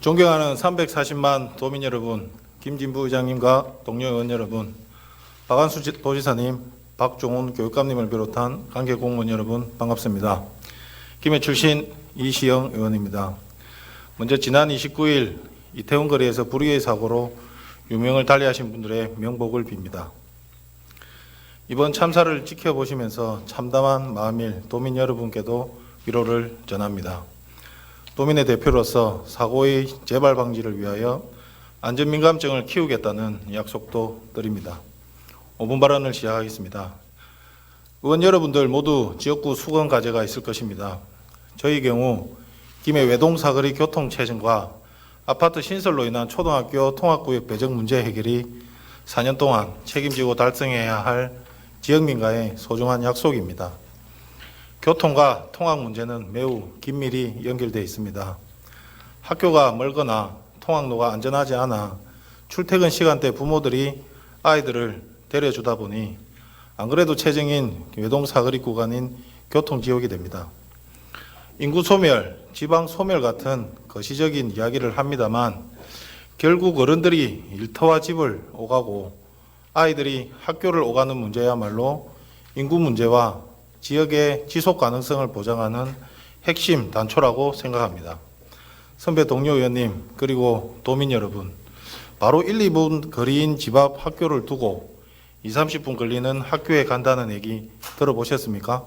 존경하는 340만 도민 여러분, 김진부 의장님과 동료 의원 여러분, 박한수 도지사님, 박종훈 교육감님을 비롯한 관계 공무원 여러분 반갑습니다. 김해 출신 이시영 의원입니다. 먼저 지난 29일 이태원 거리에서 불의의 사고로 유명을 달리하신 분들의 명복을 빕니다. 이번 참사를 지켜보시면서 참담한 마음일 도민 여러분께도 위로를 전합니다. 도민의 대표로서 사고의 재발 방지를 위하여 안전민감증을 키우겠다는 약속도 드립니다. 5분 발언을 시작하겠습니다. 의원 여러분들 모두 지역구 수건 과제가 있을 것입니다. 저희 경우 김해 외동사거리 교통체증과 아파트 신설로 인한 초등학교 통합구역 배정 문제 해결이 4년 동안 책임지고 달성해야 할 지역민과의 소중한 약속입니다. 교통과 통학 문제는 매우 긴밀히 연결되어 있습니다. 학교가 멀거나 통학로가 안전하지 않아 출퇴근 시간대 부모들이 아이들을 데려주다 보니 안 그래도 체증인 외동사거리 구간인 교통지옥이 됩니다. 인구 소멸, 지방 소멸 같은 거시적인 이야기를 합니다만 결국 어른들이 일터와 집을 오가고 아이들이 학교를 오가는 문제야말로 인구 문제와 지역의 지속 가능성을 보장하는 핵심 단초라고 생각합니다. 선배 동료 의원님 그리고 도민 여러분, 바로 1, 2분 거리인 집 앞 학교를 두고 2, 30분 걸리는 학교에 간다는 얘기 들어보셨습니까?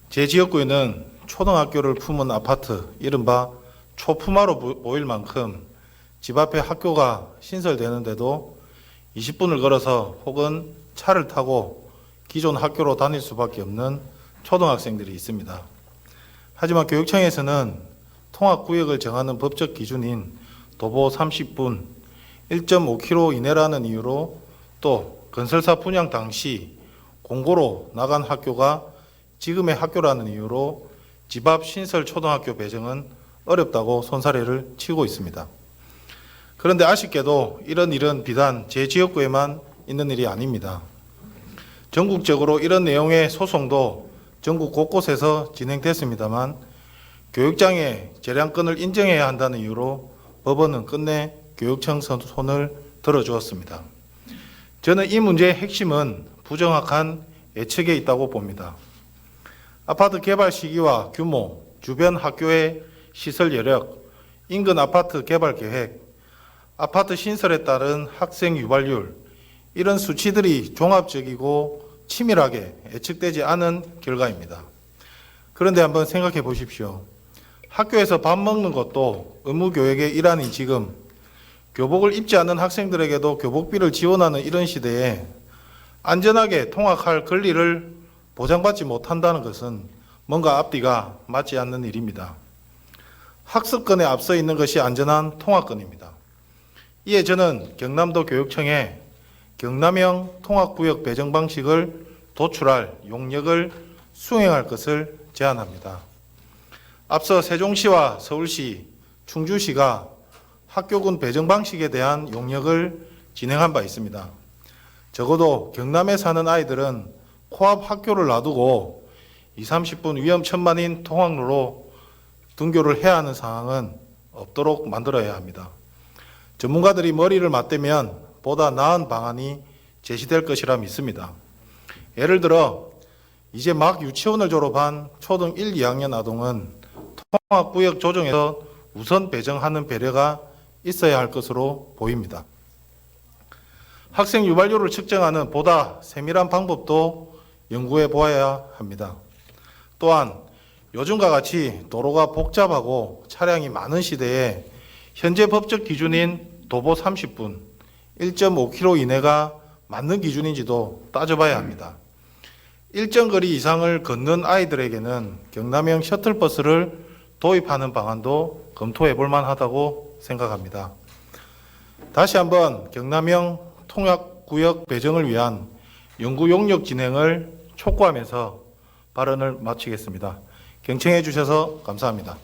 제 지역구에는 초등학교를 품은 아파트, 이른바 초품화로 보일 만큼 집 앞에 학교가 신설되는데도 20분을 걸어서 혹은 차를 타고 기존 학교로 다닐 수밖에 없는 초등학생들이 있습니다. 하지만 교육청에서는 통학구역을 정하는 법적 기준인 도보 30분, 1.5km 이내라는 이유로 또 건설사 분양 당시 공고로 나간 학교가 지금의 학교라는 이유로 집 앞 신설 초등학교 배정은 어렵다고 손사래를 치고 있습니다. 그런데 아쉽게도 이런 일은 비단 제 지역구에만 있는 일이 아닙니다. 전국적으로 이런 내용의 소송도 전국 곳곳에서 진행됐습니다만 교육장의 재량권을 인정해야 한다는 이유로 법원은 끝내 교육청 손을 들어주었습니다. 저는 이 문제의 핵심은 부정확한 예측에 있다고 봅니다. 아파트 개발 시기와 규모, 주변 학교의 시설 여력, 인근 아파트 개발 계획, 아파트 신설에 따른 학생 유발률, 이런 수치들이 종합적이고 치밀하게 예측되지 않은 결과입니다. 그런데 한번 생각해 보십시오. 학교에서 밥 먹는 것도 의무교육의 일환인 지금 교복을 입지 않는 학생들에게도 교복비를 지원하는 이런 시대에 안전하게 통학할 권리를 보장받지 못한다는 것은 뭔가 앞뒤가 맞지 않는 일입니다. 학습권에 앞서 있는 것이 안전한 통학권입니다. 이에 저는 경남도 교육청에 경남형 통학구역 배정 방식을 도출할 용역을 수행할 것을 제안합니다. 앞서 세종시와 서울시, 충주시가 학교군 배정 방식에 대한 용역을 진행한 바 있습니다. 적어도 경남에 사는 아이들은 코앞 학교를 놔두고 2, 30분 위험천만인 통학로로 등교를 해야 하는 상황은 없도록 만들어야 합니다. 전문가들이 머리를 맞대면 보다 나은 방안이 제시될 것이라 믿습니다. 예를 들어 이제 막 유치원을 졸업한 초등 1, 2학년 아동은 통학구역 조정에서 우선 배정하는 배려가 있어야 할 것으로 보입니다. 학생 유발률을 측정하는 보다 세밀한 방법도 연구해 보아야 합니다. 또한 요즘과 같이 도로가 복잡하고 차량이 많은 시대에 현재 법적 기준인 도보 30분, 1.5km 이내가 맞는 기준인지도 따져봐야 합니다. 일정 거리 이상을 걷는 아이들에게는 경남형 셔틀버스를 도입하는 방안도 검토해 볼 만하다고 생각합니다. 다시 한번 경남형 통학구역 배정을 위한 연구 용역 진행을 촉구하면서 발언을 마치겠습니다. 경청해 주셔서 감사합니다.